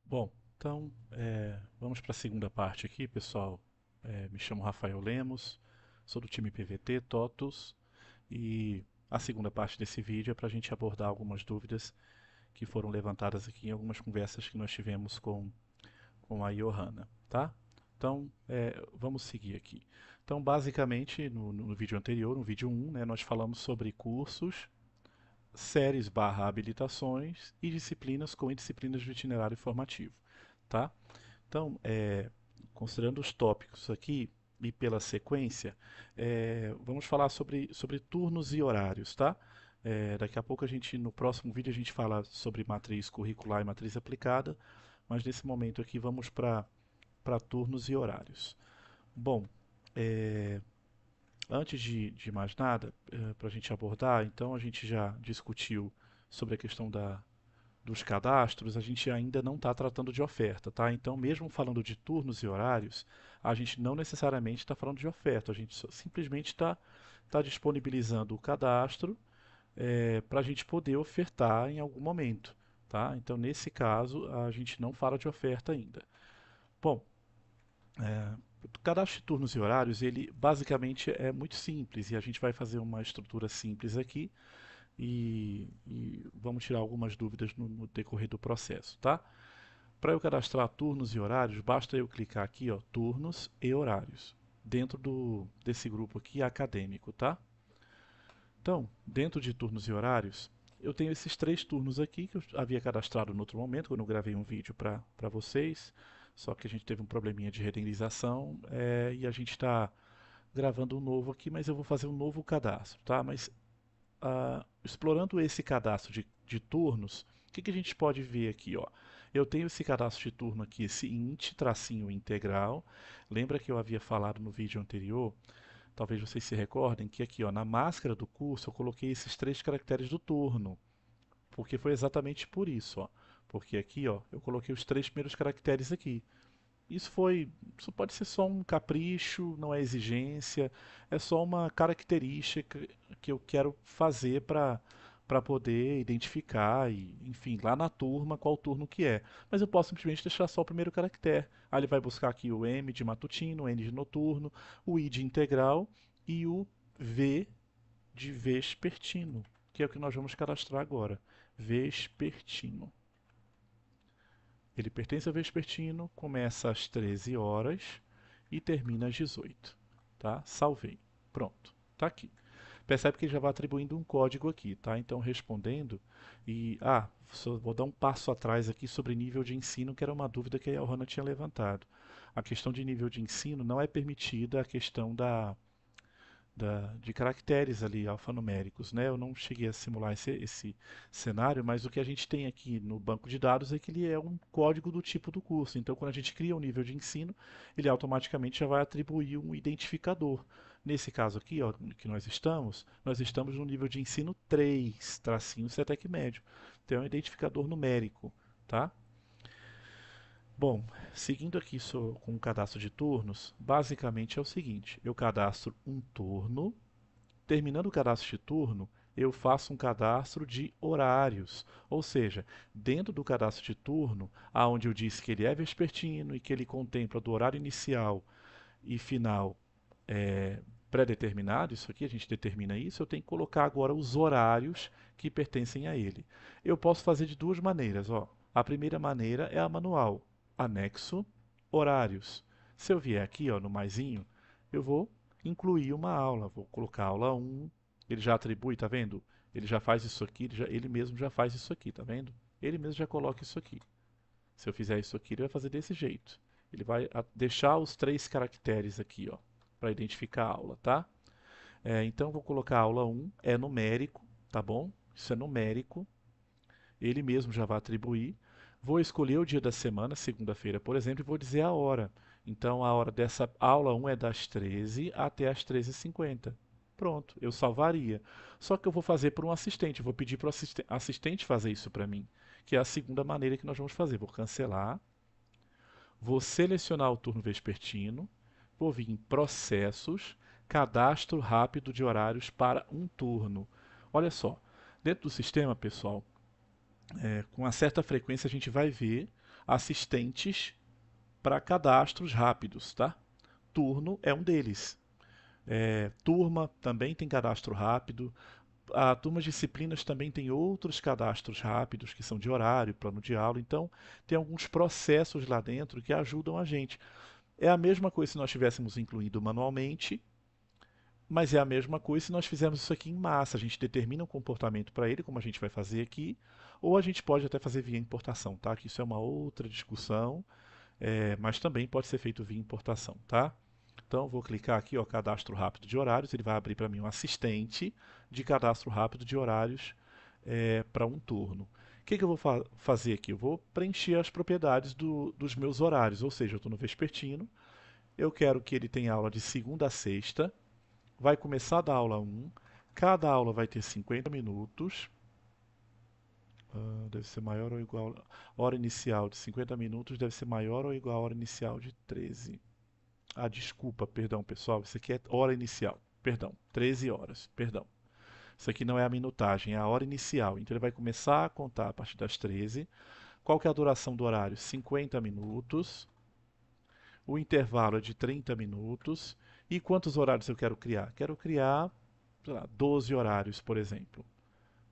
Bom, então vamos para a segunda parte aqui, pessoal. Me chamo Rafael Lemos, sou do time PVT TOTUS e a segunda parte desse vídeo é para a gente abordar algumas dúvidas que foram levantadas aqui em algumas conversas que nós tivemos com a Johanna, tá? Então, vamos seguir aqui. Então, basicamente, no vídeo anterior, no vídeo 1, né, nós falamos sobre cursos, séries/habilitações e disciplinas com disciplinas do itinerário formativo, tá? Então, considerando os tópicos aqui e pela sequência, vamos falar sobre turnos e horários, tá? Daqui a pouco no próximo vídeo a gente fala sobre matriz curricular e matriz aplicada, mas nesse momento aqui vamos para turnos e horários. Bom, é, antes de mais nada, para a gente abordar, então a gente já discutiu sobre a questão dos cadastros, a gente ainda não está tratando de oferta, tá? Então, mesmo falando de turnos e horários, a gente não necessariamente está falando de oferta, a gente simplesmente está disponibilizando o cadastro para a gente poder ofertar em algum momento, tá? Então, nesse caso, a gente não fala de oferta ainda. Bom, o cadastro de turnos e horários, ele basicamente é muito simples e a gente vai fazer uma estrutura simples aqui e vamos tirar algumas dúvidas no decorrer do processo, tá? Para eu cadastrar turnos e horários, basta eu clicar aqui, ó, turnos e horários, dentro desse grupo aqui acadêmico, tá? Então, dentro de turnos e horários, eu tenho esses três turnos aqui que eu havia cadastrado no outro momento, quando eu gravei um vídeo para vocês, só que a gente teve um probleminha de renderização e a gente está gravando um novo aqui, mas eu vou fazer um novo cadastro, tá? Mas explorando esse cadastro de turnos, o que a gente pode ver aqui, ó? Eu tenho esse cadastro de turno aqui, esse int tracinho integral. Lembra que eu havia falado no vídeo anterior, talvez vocês se recordem, que aqui, ó, na máscara do curso eu coloquei esses três caracteres do turno, porque foi exatamente por isso, ó. Porque aqui, ó, eu coloquei os três primeiros caracteres aqui. Isso pode ser só um capricho, não é exigência, é só uma característica que eu quero fazer para poder identificar e, enfim, lá na turma qual turno que é. Mas eu posso simplesmente deixar só o primeiro caractere. Aí ele vai buscar aqui o M de matutino, o N de noturno, o I de integral e o V de vespertino, que é o que nós vamos cadastrar agora. Vespertino. Ele pertence ao vespertino, começa às 13 horas e termina às 18. Tá? Salvei. Pronto. Tá aqui. Percebe que ele já vai atribuindo um código aqui, tá? Então respondendo só vou dar um passo atrás aqui sobre nível de ensino, que era uma dúvida que a Johanna tinha levantado. A questão de nível de ensino não é permitida a questão de caracteres ali alfanuméricos, né? Eu não cheguei a simular esse cenário, mas o que a gente tem aqui no banco de dados é que ele é um código do tipo do curso. Então, quando a gente cria um nível de ensino, ele automaticamente já vai atribuir um identificador. Nesse caso aqui, ó, que nós estamos no nível de ensino 3, tracinho CETEC médio. Então, é um identificador numérico, tá? Bom, seguindo aqui com o cadastro de turnos, basicamente é o seguinte: eu cadastro um turno. Terminando o cadastro de turno, eu faço um cadastro de horários, ou seja, dentro do cadastro de turno, aonde eu disse que ele é vespertino e que ele contempla do horário inicial e final pré-determinado, isso aqui a gente determina isso, eu tenho que colocar agora os horários que pertencem a ele. Eu posso fazer de duas maneiras, ó. A primeira maneira é a manual, anexo horários. Se eu vier aqui, ó, no maisinho, eu vou incluir uma aula, vou colocar aula 1, ele já atribui, tá vendo? Ele já faz isso aqui, ele mesmo já faz isso aqui, tá vendo? Ele mesmo já coloca isso aqui. Se eu fizer isso aqui, ele vai fazer desse jeito. Ele vai deixar os três caracteres aqui, ó, para identificar a aula, tá? Então, vou colocar a aula 1, é numérico, tá bom? Isso é numérico, ele mesmo já vai atribuir. Vou escolher o dia da semana, segunda-feira, por exemplo, e vou dizer a hora. Então, a hora dessa aula 1 é das 13 até as 13h50. Pronto, eu salvaria. Só que eu vou fazer por um assistente, vou pedir para o assistente fazer isso para mim, que é a segunda maneira que nós vamos fazer. Vou cancelar, vou selecionar o turno vespertino, vou vir em processos, cadastro rápido de horários para um turno. Olha só, dentro do sistema, pessoal, com uma certa frequência a gente vai ver assistentes para cadastros rápidos, tá? Turno é um deles. Turma também tem cadastro rápido. A turmas disciplinas também tem outros cadastros rápidos que são de horário, plano de aula. Então, tem alguns processos lá dentro que ajudam a gente. É a mesma coisa se nós tivéssemos incluído manualmente, mas é a mesma coisa se nós fizermos isso aqui em massa. A gente determina um comportamento para ele, como a gente vai fazer aqui, ou a gente pode até fazer via importação, tá? Que isso é uma outra discussão, mas também pode ser feito via importação, tá? Então, vou clicar aqui, ó, cadastro rápido de horários. Ele vai abrir para mim um assistente de cadastro rápido de horários para um turno. O que eu vou fazer aqui? Eu vou preencher as propriedades dos meus horários, ou seja, eu estou no vespertino, eu quero que ele tenha aula de segunda a sexta, vai começar da aula 1, cada aula vai ter 50 minutos, deve ser maior ou igual, hora inicial de 50 minutos deve ser maior ou igual à hora inicial de 13. Ah, desculpa, perdão, pessoal. Isso aqui é hora inicial. Perdão, 13 horas. Perdão. Isso aqui não é a minutagem, é a hora inicial. Então ele vai começar a contar a partir das 13. Qual que é a duração do horário? 50 minutos. O intervalo é de 30 minutos. E quantos horários eu quero criar? Quero criar, sei lá, 12 horários, por exemplo.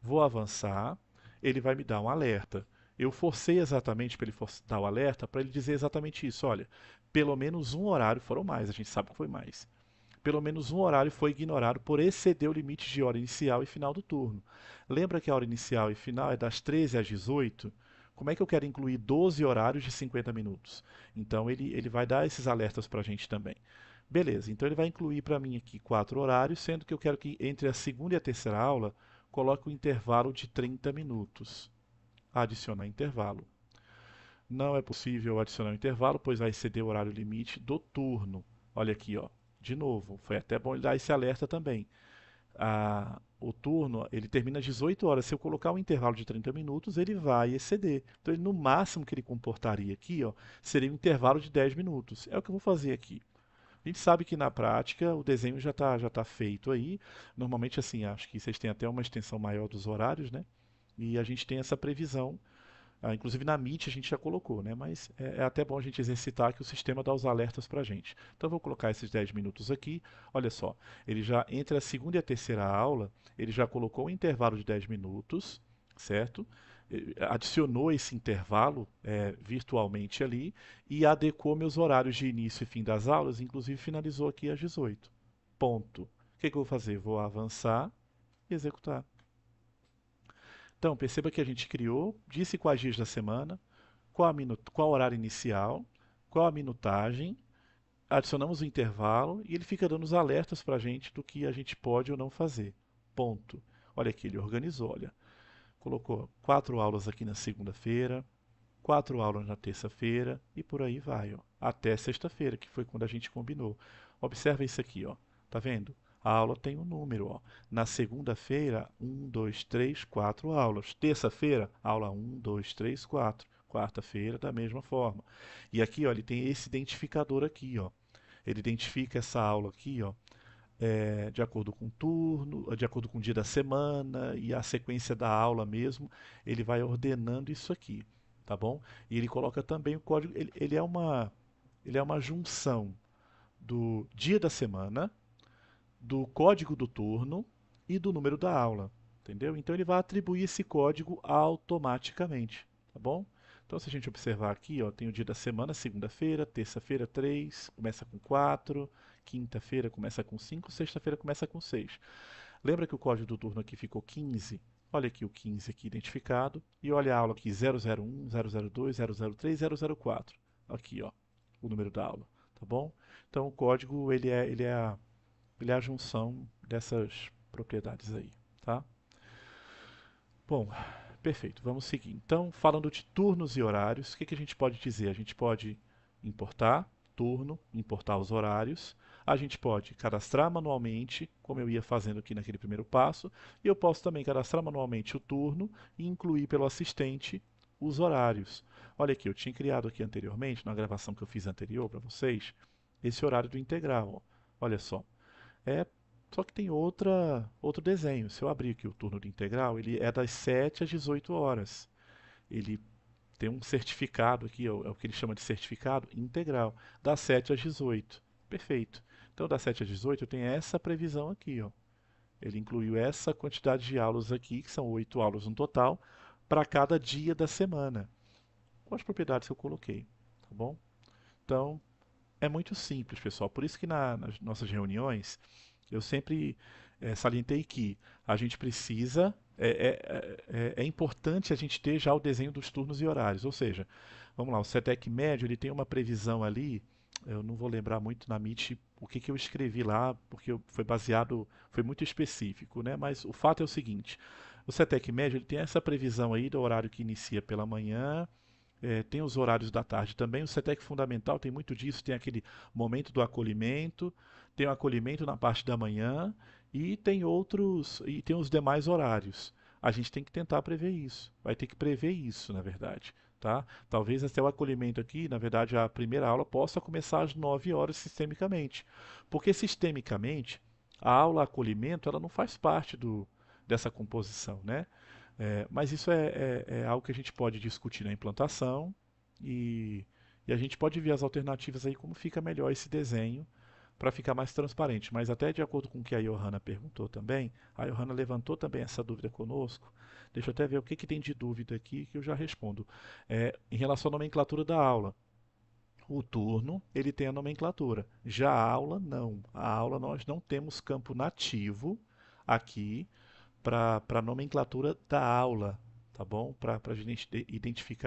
Vou avançar, ele vai me dar um alerta. Eu forcei exatamente para ele dar o alerta, para ele dizer exatamente isso. Olha, pelo menos um horário, foram mais, a gente sabe que foi mais. Pelo menos um horário foi ignorado por exceder o limite de hora inicial e final do turno. Lembra que a hora inicial e final é das 13 às 18? Como é que eu quero incluir 12 horários de 50 minutos? Então ele vai dar esses alertas para a gente também. Beleza, então ele vai incluir para mim aqui 4 horários, sendo que eu quero que entre a segunda e a terceira aula coloque um intervalo de 30 minutos. Adicionar intervalo. Não é possível adicionar um intervalo, pois vai exceder o horário limite do turno. Olha aqui, ó. De novo, foi até bom ele dar esse alerta também. O turno ele termina às 18 horas. Se eu colocar um intervalo de 30 minutos, ele vai exceder. Então, no máximo que ele comportaria aqui, ó, seria um intervalo de 10 minutos. É o que eu vou fazer aqui. A gente sabe que na prática o desenho já tá feito aí. Normalmente, assim, acho que vocês têm até uma extensão maior dos horários, né? E a gente tem essa previsão. Inclusive na Meet a gente já colocou, né? Mas é até bom a gente exercitar que o sistema dá os alertas para a gente. Então eu vou colocar esses 10 minutos aqui. Olha só, ele já entre a segunda e a terceira aula, ele já colocou um intervalo de 10 minutos, certo? Adicionou esse intervalo virtualmente ali e adequou meus horários de início e fim das aulas, inclusive finalizou aqui às 18. Ponto. O que eu vou fazer? Vou avançar e executar. Então, perceba que a gente criou, disse quais dias da semana, qual o horário inicial, qual a minutagem, adicionamos o intervalo e ele fica dando os alertas para a gente do que a gente pode ou não fazer. Ponto. Olha aqui, ele organizou, olha. Colocou 4 aulas aqui na segunda-feira, 4 aulas na terça-feira e por aí vai, ó, até sexta-feira, que foi quando a gente combinou. Observa isso aqui, ó. Tá vendo? A aula tem um número, ó. Na segunda-feira, 1, 2, 3, 4 aulas. Terça-feira, aula 1, 2, 3, 4. Quarta-feira, da mesma forma. E aqui, ó, ele tem esse identificador aqui, ó. Ele identifica essa aula aqui, ó, de acordo com o turno, de acordo com o dia da semana e a sequência da aula mesmo, ele vai ordenando isso aqui, tá bom? E ele coloca também o código, ele é uma junção do dia da semana, do código do turno e do número da aula, entendeu? Então ele vai atribuir esse código automaticamente, tá bom? Então se a gente observar aqui, ó, tem o dia da semana, segunda-feira, terça-feira 3, começa com 4, quinta-feira começa com 5, sexta-feira começa com 6. Lembra que o código do turno aqui ficou 15? Olha aqui o 15 aqui identificado e olha a aula aqui 001, 002, 003, 004. Aqui, ó, o número da aula, tá bom? Então o código ele é a junção dessas propriedades aí, tá? Bom, perfeito, vamos seguir. Então, falando de turnos e horários, o que a gente pode dizer? A gente pode importar turno, importar os horários, a gente pode cadastrar manualmente, como eu ia fazendo aqui naquele primeiro passo, e eu posso também cadastrar manualmente o turno e incluir pelo assistente os horários. Olha aqui, eu tinha criado aqui anteriormente, na gravação que eu fiz anterior para vocês, esse horário do integral. Ó. Olha só, é, só que tem outro desenho. Se eu abrir aqui o turno de integral, ele é das 7 às 18 horas. Ele tem um certificado aqui, é o que ele chama de certificado integral, das 7 às 18. Perfeito. Então, das 7 às 18 eu tenho essa previsão aqui, ó. Ele incluiu essa quantidade de aulas aqui, que são 8 aulas no total, para cada dia da semana, com as propriedades que eu coloquei, tá bom? Então, é muito simples, pessoal. Por isso que nas nossas reuniões eu sempre salientei que a gente precisa, é importante a gente ter já o desenho dos turnos e horários. Ou seja, vamos lá, o CETEC médio ele tem uma previsão ali, eu não vou lembrar muito na Meet o que eu escrevi lá, porque foi baseado, foi muito específico, né? Mas o fato é o seguinte, o CETEC médio ele tem essa previsão aí do horário que inicia pela manhã, tem os horários da tarde também. O CETEC fundamental tem muito disso, tem aquele momento do acolhimento, tem o acolhimento na parte da manhã e tem os demais horários. A gente tem que tentar prever isso. Vai ter que prever isso, na verdade, tá? Talvez até o acolhimento aqui, na verdade, a primeira aula possa começar às 9 horas sistemicamente. Porque sistemicamente, a aula acolhimento, ela não faz parte dessa composição, né? Mas isso é algo que a gente pode discutir na implantação e, e a gente pode ver as alternativas aí, como fica melhor esse desenho para ficar mais transparente. Mas até de acordo com o que a Johanna perguntou também, a Johanna levantou também essa dúvida conosco. Deixa eu até ver o que tem de dúvida aqui que eu já respondo. Em relação à nomenclatura da aula. O turno, ele tem a nomenclatura. Já a aula, não. A aula nós não temos campo nativo aqui para a nomenclatura da aula, tá bom? Para a gente identificar